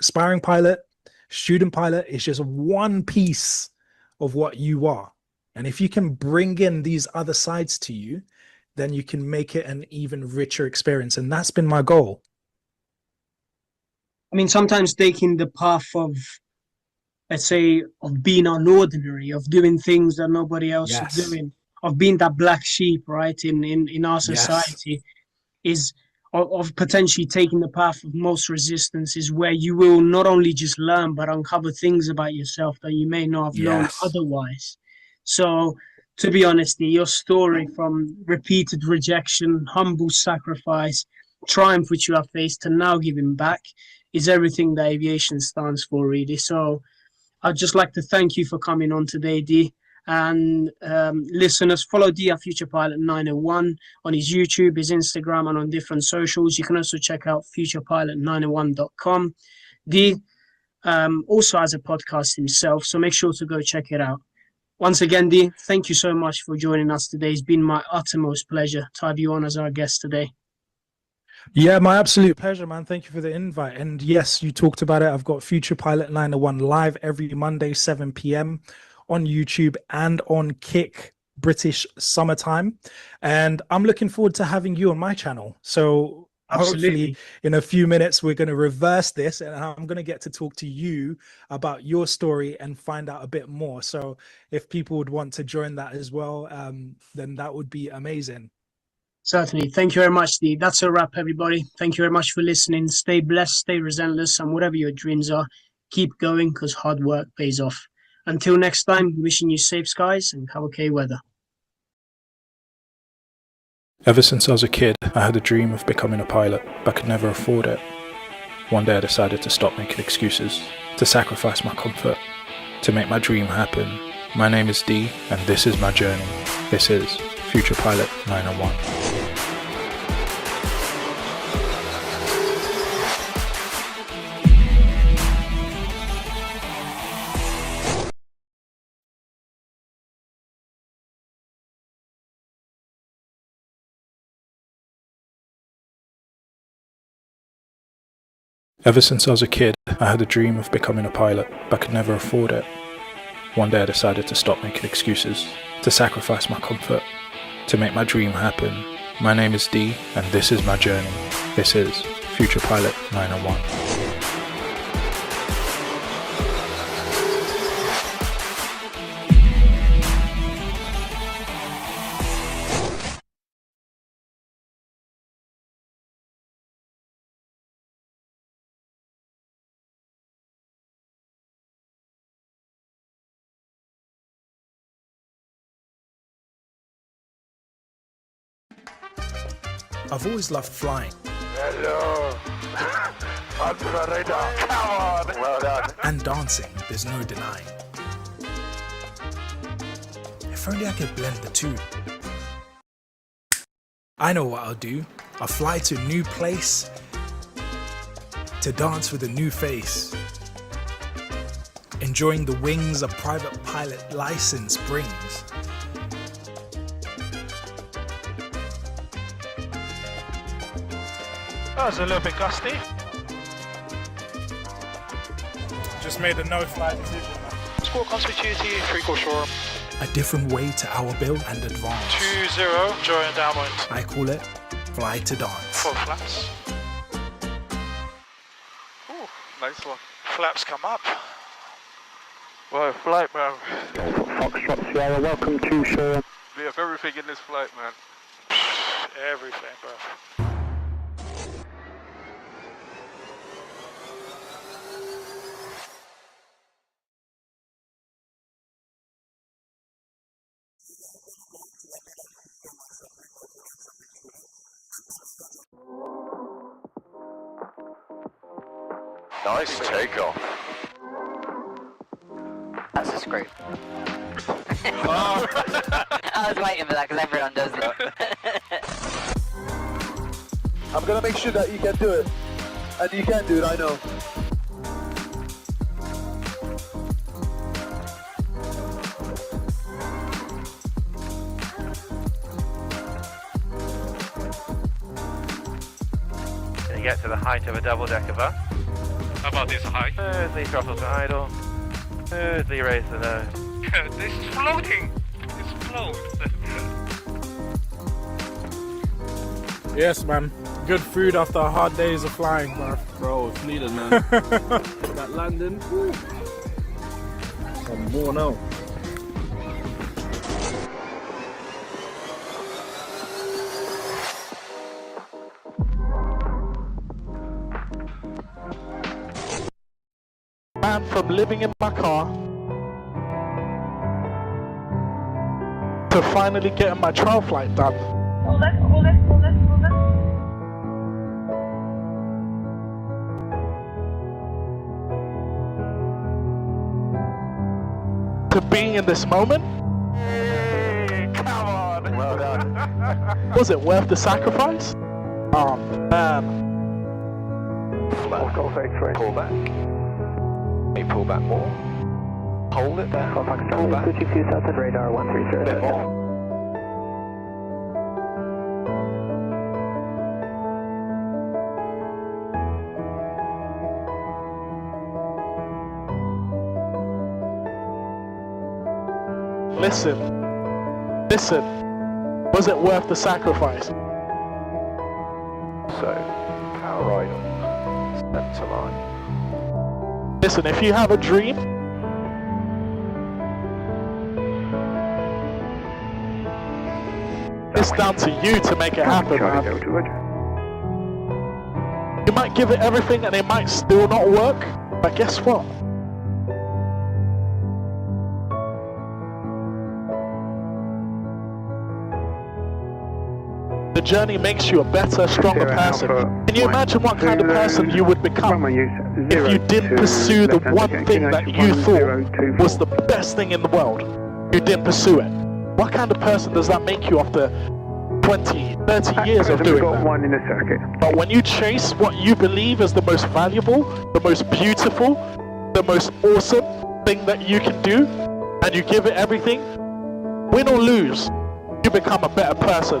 Aspiring pilot, student pilot is just one piece of what you are. And if you can bring in these other sides to you, then you can make it an even richer experience. And that's been my goal. I mean, sometimes taking the path of, let's say, of being unordinary, of doing things that nobody else is doing, of being that black sheep, right, in our society, is of potentially taking the path of most resistance, is where you will not only just learn, but uncover things about yourself that you may not have known otherwise. So, to be honest, your story from repeated rejection, humble sacrifice, triumph which you have faced, to now giving back is everything that aviation stands for, really. So I'd just like to thank you for coming on today, Dee. And listeners, follow Dee at Future Pilot 901 on his YouTube, his Instagram, and on different socials. You can also check out futurepilot901.com. Dee also has a podcast himself, so make sure to go check it out. Once again, Dee, thank you so much for joining us today. It's been my uttermost pleasure to have you on as our guest today. Yeah, my absolute pleasure, man. Thank you for the invite. And yes, you talked about it. I've got Future Pilot 901 live every Monday, 7 p.m. on YouTube and on Kick British Summertime. And I'm looking forward to having you on my channel. So Absolutely. hopefully in a few minutes, we're going to reverse this and I'm going to get to talk to you about your story and find out a bit more. So if people would want to join that as well, then that would be amazing. Certainly. Thank you very much, Dee. That's a wrap, everybody. Thank you very much for listening. Stay blessed, stay relentless, and whatever your dreams are, keep going because hard work pays off. Until next time, wishing you safe skies and have okay weather. Ever since I was a kid, I had a dream of becoming a pilot, but could never afford it. One day I decided to stop making excuses, to sacrifice my comfort, to make my dream happen. My name is Dee, and this is my journey. This is Future Pilot 901. Ever since I was a kid, I had a dream of becoming a pilot, but could never afford it. One day I decided to stop making excuses, to sacrifice my comfort, to make my dream happen. My name is Dee, and this is my journey. This is Future Pilot 901. I've always loved flying. Hello. Under the radar. Come on. Well done. And dancing, there's no denying. If only I could blend the two. I know what I'll do. I'll fly to a new place, to dance with a new face. Enjoying the wings a private pilot license brings. That was a little bit gusty. Just made a no-fly decision. Squawk on switch duty, 3-quarter shore. A different way to our build and advance. 2-0, joy endowment. I call it fly to dance. 4 flaps. Ooh, nice one. Flaps come up. Wow, flight, man. Foxtrot Sierra, welcome to shore. We have everything in this flight, man. Everything, bro. Nice takeoff. That's a screw. I was waiting for that because everyone does it. I'm gonna make sure that you can do it. And you can do it, I know. You get to the height of a double-decker bus. How about this height? Smoothly throttle to idle. Smoothly raise the nose. This is floating. It's float. Yes, man. Good food after hard days of flying, bro. Bro, it's needed, man. That landing. Woo. I'm worn out. Man, from living in my car to finally getting my trial flight done. Hold it. To being in this moment, Hey, come on. well done. Was it worth the sacrifice? Oh man. Pull back. You pull back more. Hold it there. Pull back. Switching to south and radar 130. A bit more. listen. Was it worth the sacrifice? So, power right on centre line. Listen, if you have a dream, it's down to you to make it happen, man. You might give it everything and it might still not work, but guess what? The journey makes you a better, stronger person. Can you imagine what kind of person you would become if you didn't pursue the one thing that you thought was the best thing in the world? You didn't pursue it. What kind of person does that make you after 20, 30 years of doing that? But when you chase what you believe is the most valuable, the most beautiful, the most awesome thing that you can do, and you give it everything, win or lose, you become a better person.